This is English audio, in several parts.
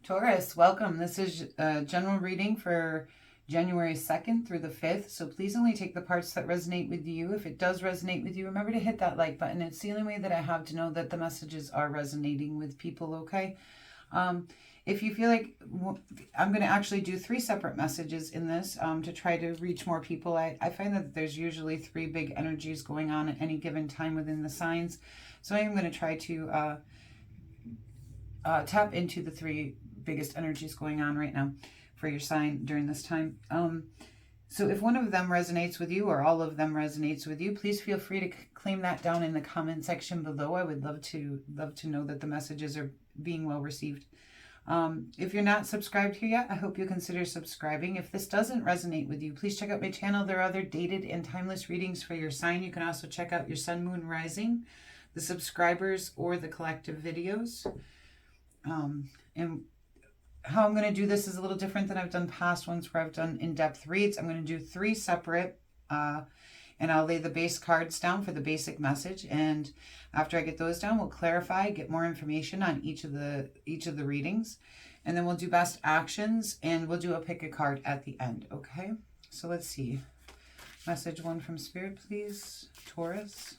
Taurus, welcome. This is a general reading for January 2nd through the 5th. So please only take the parts that resonate with you. If it does resonate with you, remember to hit that like button. It's the only way that I have to know that the messages are resonating with people, okay? If you feel like I'm going to actually do 3 separate messages in this to try to reach more people. I find that there's usually 3 big energies going on at any given time within the signs. So I am going to try to tap into the 3 biggest energies going on right now for your sign during this time. So if one of them resonates with you or all of them resonates with you, please feel free to claim that down in the comment section below. I would love to know that the messages are being well received. If you're not subscribed here yet, I hope you'll consider subscribing. If this doesn't resonate with you, please check out my channel. There are other dated and timeless readings for your sign. You can also check out your sun, moon, rising, the subscribers, or the collective videos. And how I'm going to do this is a little different than I've done past ones where I've done in-depth reads. I'm going to do 3 separate, and I'll lay the base cards down for the basic message. And after I get those down, we'll clarify, get more information on each of the readings. And then we'll do best actions, and we'll do a pick a card at the end, okay? So let's see. Message 1 from Spirit, please. Taurus.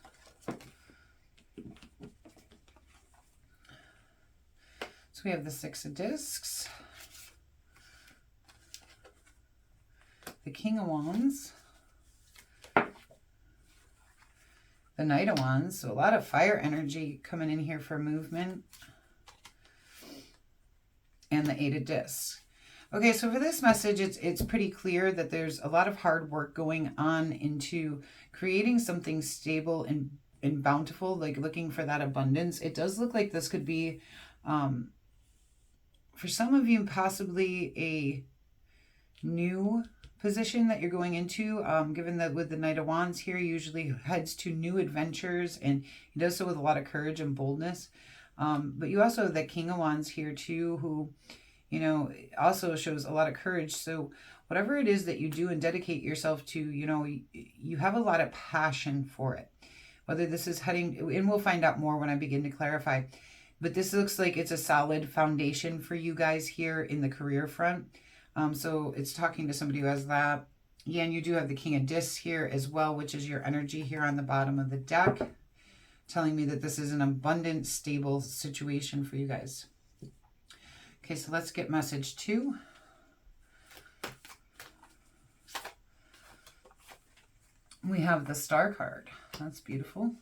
So we have the 6 of Discs, the King of Wands, the Knight of Wands, so a lot of fire energy coming in here for movement, and the 8 of Discs. Okay, so for this message, it's pretty clear that there's a lot of hard work going on into creating something stable and bountiful, like looking for that abundance. It does look like this could be for some of you, possibly a new position that you're going into, given that with the Knight of Wands here, usually heads to new adventures, and he does so with a lot of courage and boldness. But you also have the King of Wands here too, who, you know, also shows a lot of courage. So whatever it is that you do and dedicate yourself to, you know, you have a lot of passion for it. Whether this is heading, and we'll find out more when I begin to clarify. But this looks like it's a solid foundation for you guys here in the career front. So it's talking to somebody who has that. Yeah, and you do have the King of Discs here as well, which is your energy here on the bottom of the deck, telling me that this is an abundant, stable situation for you guys. Okay, so let's get message 2. We have the Star card. That's beautiful.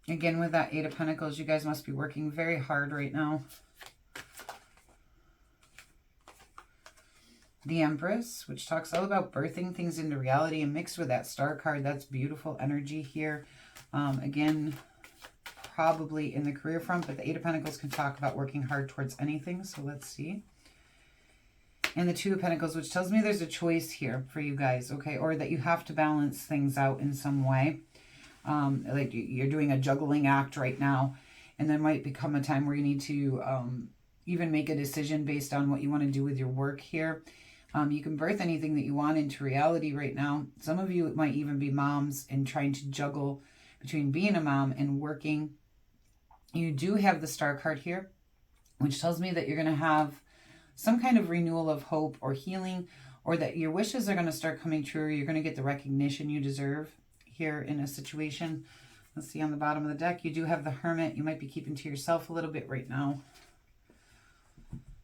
Again, with that 8 of Pentacles, you guys must be working very hard right now. The Empress, which talks all about birthing things into reality, and mixed with that Star card, that's beautiful energy here. Again, probably in the career front, but the 8 of Pentacles can talk about working hard towards anything. So let's see. And the 2 of Pentacles, which tells me there's a choice here for you guys, okay? Or that you have to balance things out in some way. Like you're doing a juggling act right now, and there might become a time where you need to even make a decision based on what you want to do with your work here. You can birth anything that you want into reality right now. Some of you, it might even be moms and trying to juggle between being a mom and working. You do have the Star card here, which tells me that you're going to have some kind of renewal of hope or healing, or that your wishes are going to start coming true, or you're going to get the recognition you deserve here in a situation. Let's see on the bottom of the deck, you do have the Hermit. You might be keeping to yourself a little bit right now.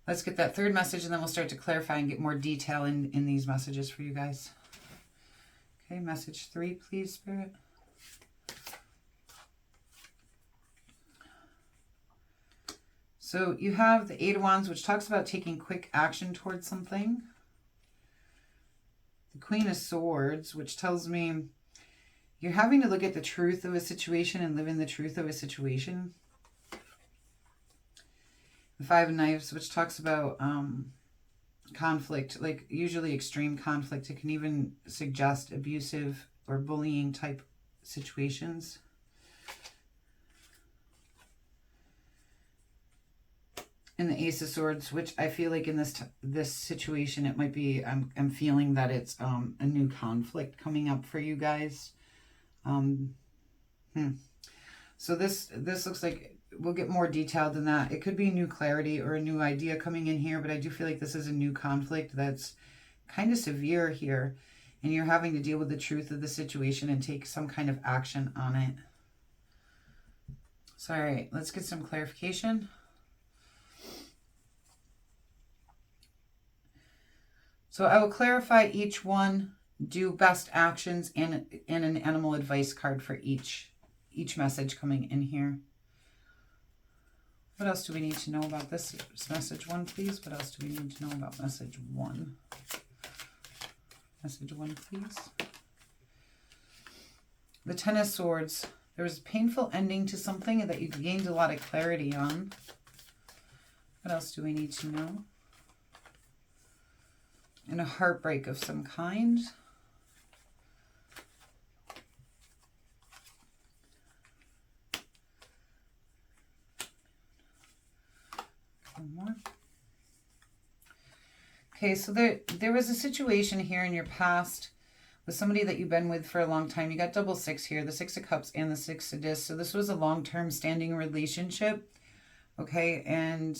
Let's get that 3rd message, and then we'll start to clarify and get more detail in these messages for you guys. Okay, message 3, please, Spirit. So you have the 8 of Wands, which talks about taking quick action towards something. The Queen of Swords, which tells me you're having to look at the truth of a situation and live in the truth of a situation. The 5 of Knives, which talks about conflict, like usually extreme conflict. It can even suggest abusive or bullying type situations. And the Ace of Swords, which I feel like in this situation, it might be, I'm feeling that it's a new conflict coming up for you guys. So this looks like we'll get more detailed than that. It could be new clarity or a new idea coming in here, but I do feel like this is a new conflict that's kind of severe here, and you're having to deal with the truth of the situation and take some kind of action on it. So, all right, let's get some clarification. So I will clarify each one, do best actions, and an animal advice card for each message coming in here. What else do we need to know about this message one, please? What else do we need to know about message one? Message one, please. The Ten of Swords. There was a painful ending to something that you gained a lot of clarity on. What else do we need to know? And a heartbreak of some kind. One more. Okay, so there was a situation here in your past with somebody that you've been with for a long time. You got double six here, the Six of Cups and the Six of Discs. So this was a long-term standing relationship. Okay, and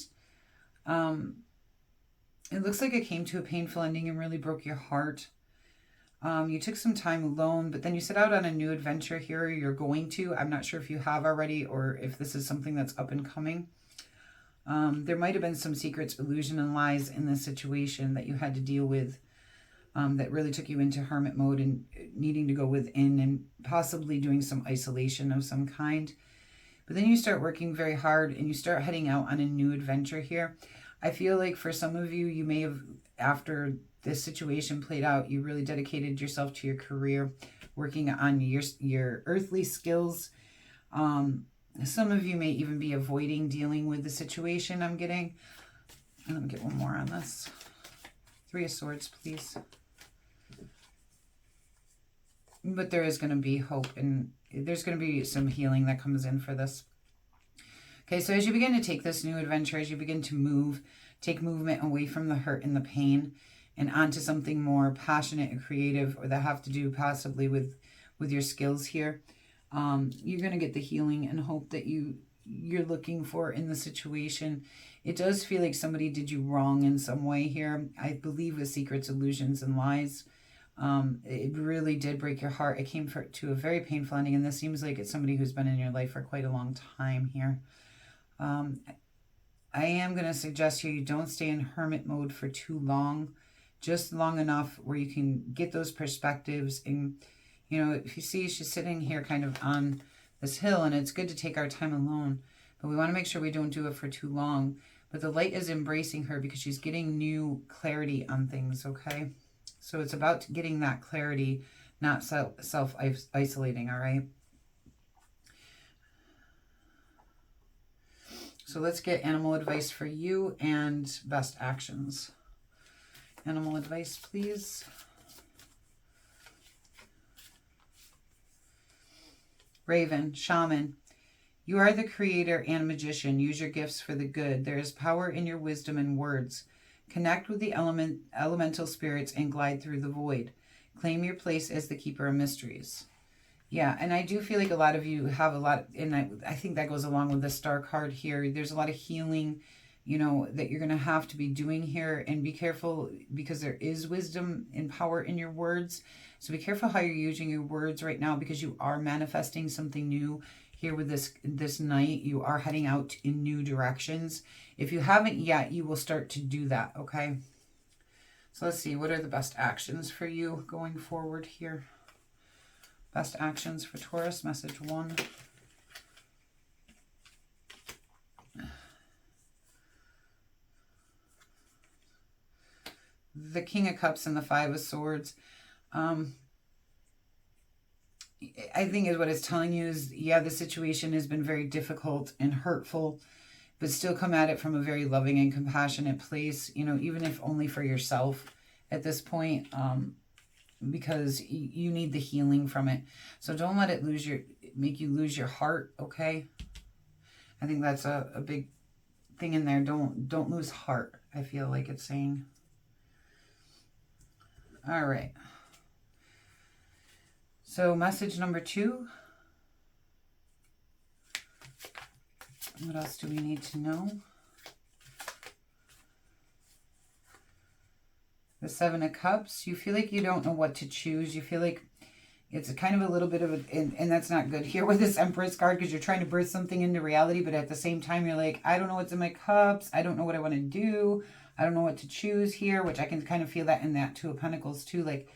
it looks like it came to a painful ending and really broke your heart. You took some time alone, but then you set out on a new adventure here. You're going to. I'm not sure if you have already or if this is something that's up and coming. There might have been some secrets, illusion, and lies in this situation that you had to deal with that really took you into hermit mode and needing to go within and possibly doing some isolation of some kind. But then you start working very hard and you start heading out on a new adventure here. I feel like for some of you, you may have, after this situation played out, you really dedicated yourself to your career, working on your earthly skills. Some of you may even be avoiding dealing with the situation I'm getting. Let me get one more on this. Three of Swords, please. But there is going to be hope and there's going to be some healing that comes in for this. Okay, so as you begin to take this new adventure, as you begin to move, take movement away from the hurt and the pain and onto something more passionate and creative, or that have to do possibly with your skills here, you're going to get the healing and hope that you're looking for in the situation. It does feel like somebody did you wrong in some way here. I believe with secrets, illusions, and lies. It really did break your heart. It came to a very painful ending, and this seems like it's somebody who's been in your life for quite a long time here. I am going to suggest here you don't stay in hermit mode for too long, just long enough where you can get those perspectives. And, you know, if you see she's sitting here kind of on this hill, and it's good to take our time alone, but we want to make sure we don't do it for too long. But the light is embracing her because she's getting new clarity on things, okay? So it's about getting that clarity, not self-isolating, all right? So let's get animal advice for you and best actions. Animal advice, please. Raven, Shaman. You are the creator and magician. Use your gifts for the good. There is power in your wisdom and words. Connect with the elemental spirits and glide through the void. Claim your place as the keeper of mysteries. Yeah, and I do feel like a lot of you have a lot, and I think that goes along with the star card here. There's a lot of healing, you know, that you're going to have to be doing here, and be careful because there is wisdom and power in your words. So be careful how you're using your words right now, because you are manifesting something new here with this night. You are heading out in new directions. If you haven't yet, you will start to do that, okay? So let's see, what are the best actions for you going forward here? Best actions for Taurus, message one. The King of Cups and the Five of Swords. I think is what it's telling you is, yeah, the situation has been very difficult and hurtful, but still come at it from a very loving and compassionate place, you know, even if only for yourself at this point, because you need the healing from it. So don't let it make you lose your heart, okay? I think that's a big thing in there. Don't lose heart, I feel like it's saying. All right. So message number 2. What else do we need to know? The Seven of Cups. You feel like you don't know what to choose. You feel like it's kind of a little bit of a, and that's not good here with this Empress card, because you're trying to birth something into reality, but at the same time, you're like, I don't know what's in my cups. I don't know what I want to do. I don't know what to choose here, which I can kind of feel that in that Two of Pentacles too. Like,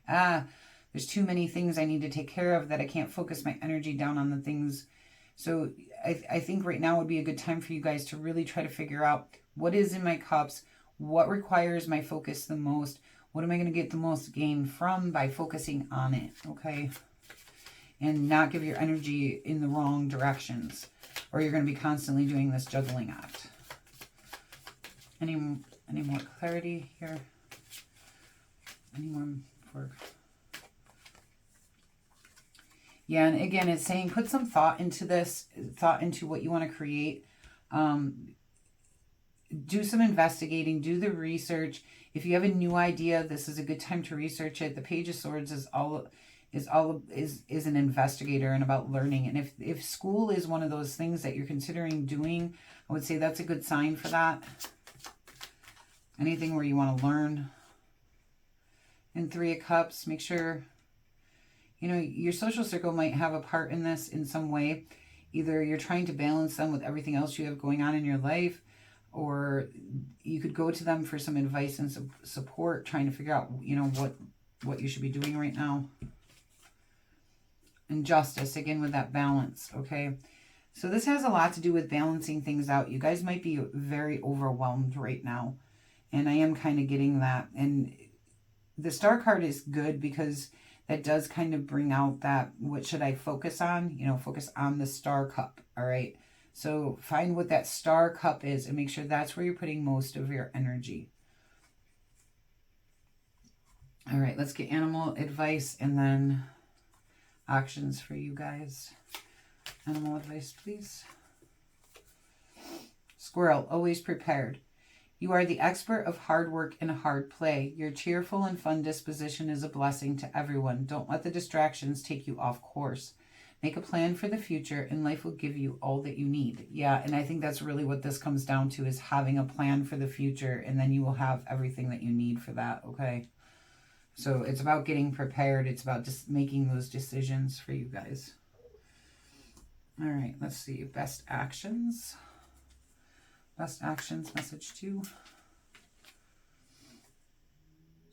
there's too many things I need to take care of that I can't focus my energy down on the things. So I think right now would be a good time for you guys to really try to figure out what is in my cups, what requires my focus the most, what am I going to get the most gain from by focusing on it, okay? And not give your energy in the wrong directions, or you're going to be constantly doing this juggling act. Any more clarity here? Any more for... Yeah, and again, it's saying put some thought into this, thought into what you want to create. Do some investigating, do the research. If you have a new idea, this is a good time to research it. The Page of Swords is an investigator and about learning. And if school is one of those things that you're considering doing, I would say that's a good sign for that. Anything where you want to learn. And Three of Cups, make sure, you know, your social circle might have a part in this in some way. Either you're trying to balance them with everything else you have going on in your life, or you could go to them for some advice and support, trying to figure out, you know, what you should be doing right now. And Justice, again, with that balance, okay? So this has a lot to do with balancing things out. You guys might be very overwhelmed right now, and I am kind of getting that. And the Star card is good because that does kind of bring out that, what should I focus on? You know, focus on the Star Cup, all right? So find what that Star Cup is and make sure that's where you're putting most of your energy. All right, let's get animal advice and then actions for you guys. Animal advice, please. Squirrel, always prepared. You are the expert of hard work and hard play. Your cheerful and fun disposition is a blessing to everyone. Don't let the distractions take you off course. Make a plan for the future and life will give you all that you need. Yeah, and I think that's really what this comes down to, is having a plan for the future, and then you will have everything that you need for that, okay? So it's about getting prepared. It's about just making those decisions for you guys. All right, let's see. Best actions. Best actions, message 2.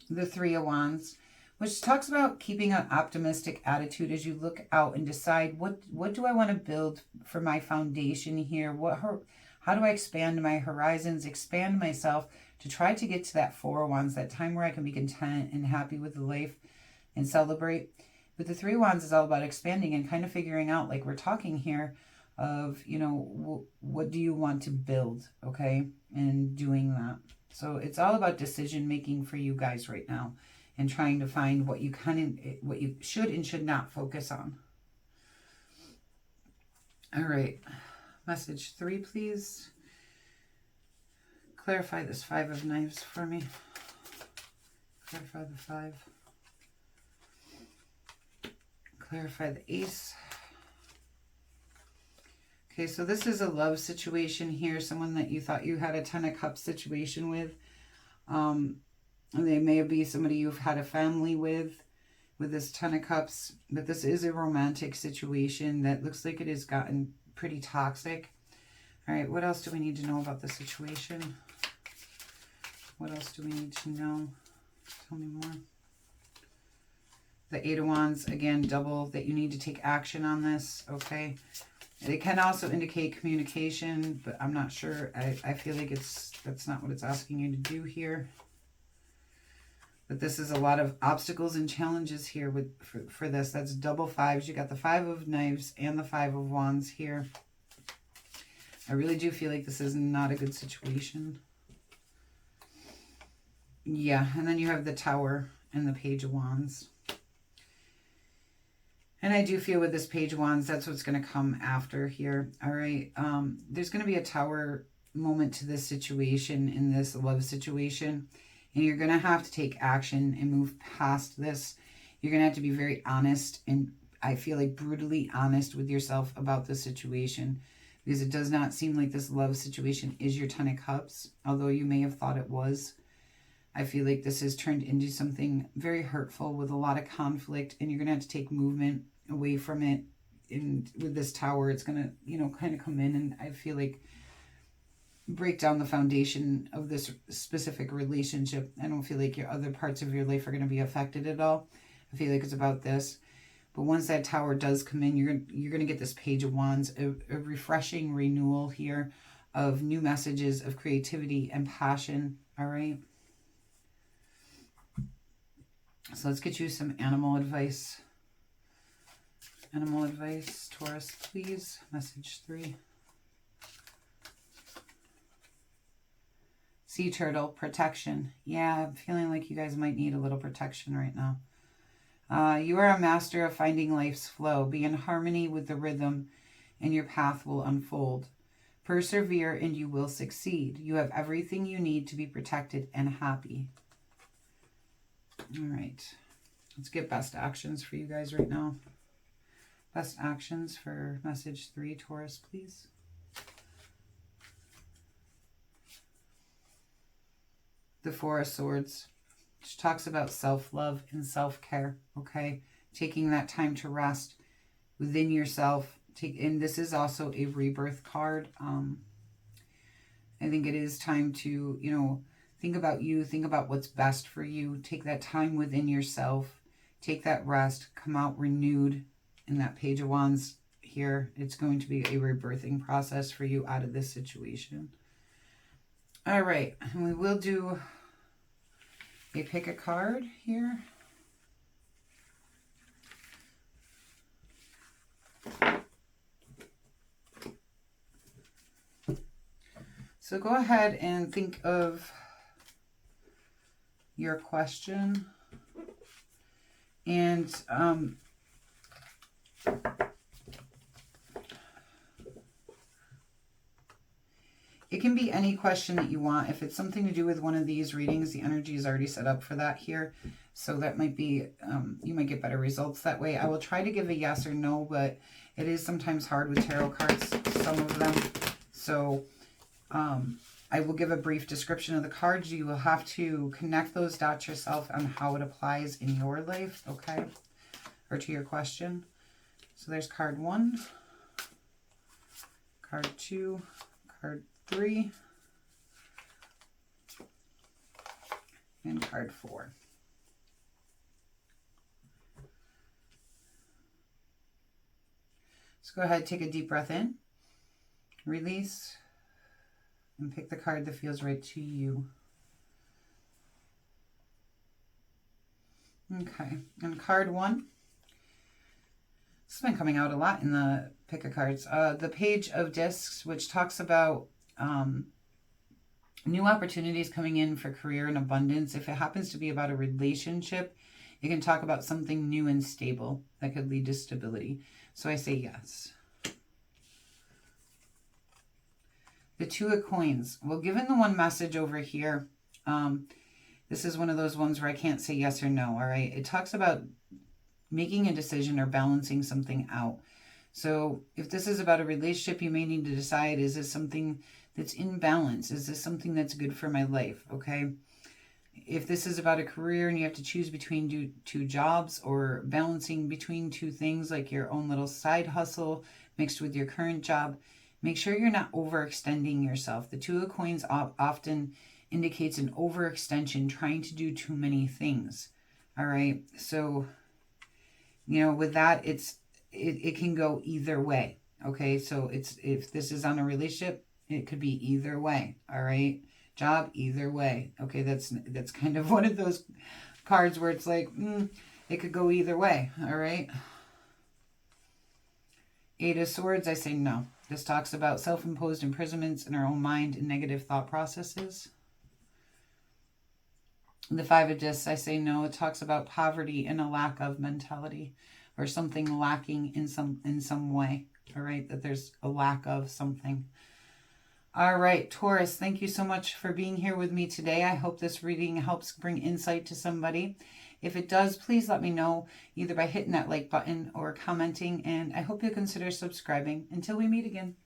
The Three of Wands, which talks about keeping an optimistic attitude as you look out and decide what do I want to build for my foundation here? How do I expand my horizons, expand myself to try to get to that Four of Wands, that time where I can be content and happy with the life and celebrate. But the Three of Wands is all about expanding and kind of figuring out, like we're talking here, of, you know, what do you want to build, okay? And doing that. So it's all about decision making for you guys right now, and trying to find what you should and should not focus on. All right, message 3, please. Clarify this Five of Knives for me. Clarify the 5. Clarify the Ace. Okay, so this is a love situation here. Someone that you thought you had a Ten of Cups situation with. They may be somebody you've had a family with this Ten of Cups. But this is a romantic situation that looks like it has gotten pretty toxic. All right, what else do we need to know about the situation? What else do we need to know? Tell me more. The Eight of Wands, again, double that you need to take action on this, okay? It can also indicate communication, but I'm not sure. I feel like that's not what it's asking you to do here. But this is a lot of obstacles and challenges here for this. That's double fives. You got the Five of Knives and the Five of Wands here. I really do feel like this is not a good situation. Yeah, and then you have the Tower and the Page of Wands. And I do feel with this Page of Wands, that's what's going to come after here. All right. There's going to be a Tower moment to this situation, in this love situation. And you're going to have to take action and move past this. You're going to have to be very honest, and I feel like brutally honest with yourself about the situation. because it does not seem like this love situation is your Ten of Cups, although you may have thought it was. I feel like this has turned into something very hurtful with a lot of conflict, and you're going to have to take movement away from it. And with this Tower, it's going to, you know, kind of come in and I feel like break down the foundation of this specific relationship. I don't feel like your other parts of your life are going to be affected at all. I feel like it's about this. But once that Tower does come in, you're going to get this Page of Wands, a refreshing renewal here of new messages of creativity and passion. All right. So let's get you some animal advice. Animal advice, Taurus, please. Message 3. Sea turtle, protection. Yeah, I'm feeling like you guys might need a little protection right now. You are a master of finding life's flow. Be in harmony with the rhythm and your path will unfold. Persevere and you will succeed. You have everything you need to be protected and happy. All right. Let's get best actions for you guys right now. Best actions for message 3, Taurus, please. The Four of Swords, which talks about self-love and self-care, okay? Taking that time to rest within yourself. And this is also a rebirth card. I think it is time to, you know, think about you, think about what's best for you. Take that time within yourself. Take that rest. Come out renewed. In that Page of Wands here, it's going to be a rebirthing process for you out of this situation. All right, and we will do a pick a card here. So go ahead and think of your question. And it can be any question that you want. If it's something to do with one of these readings, the energy is already set up for that here. So that might be, you might get better results that way. I will try to give a yes or no, but it is sometimes hard with tarot cards, some of them. So I will give a brief description of the cards. You will have to connect those dots yourself on how it applies in your life, okay? Or to your question. So there's card 1, card 2, card 3, and card 4. So go ahead, take a deep breath in, release, and pick the card that feels right to you. Okay, and card 1. This has been coming out a lot in the pick of cards. The Page of Discs, which talks about new opportunities coming in for career and abundance. If it happens to be about a relationship, it can talk about something new and stable that could lead to stability. So I say yes. The Two of Coins. Well, given the one message over here, this is one of those ones where I can't say yes or no, all right? It talks about making a decision or balancing something out. So if this is about a relationship, you may need to decide, is this something that's in balance? Is this something that's good for my life, okay? If this is about a career and you have to choose between two jobs or balancing between two things like your own little side hustle mixed with your current job, make sure you're not overextending yourself. The Two of Coins often indicates an overextension, trying to do too many things, all right? So, you know, with that, it can go either way, okay? So if this is on a relationship, it could be either way, all right? Job, either way, okay? That's kind of one of those cards where it's like, it could go either way, all right? Eight of Swords, I say no. This talks about self-imposed imprisonments in our own mind and negative thought processes. The Five of Discs, I say no. It talks about poverty and a lack of mentality, or something lacking in some way, all right? That there's a lack of something. All right, Taurus, thank you so much for being here with me today. I hope this reading helps bring insight to somebody. If it does, please let me know, either by hitting that like button or commenting, and I hope you'll consider subscribing. Until we meet again.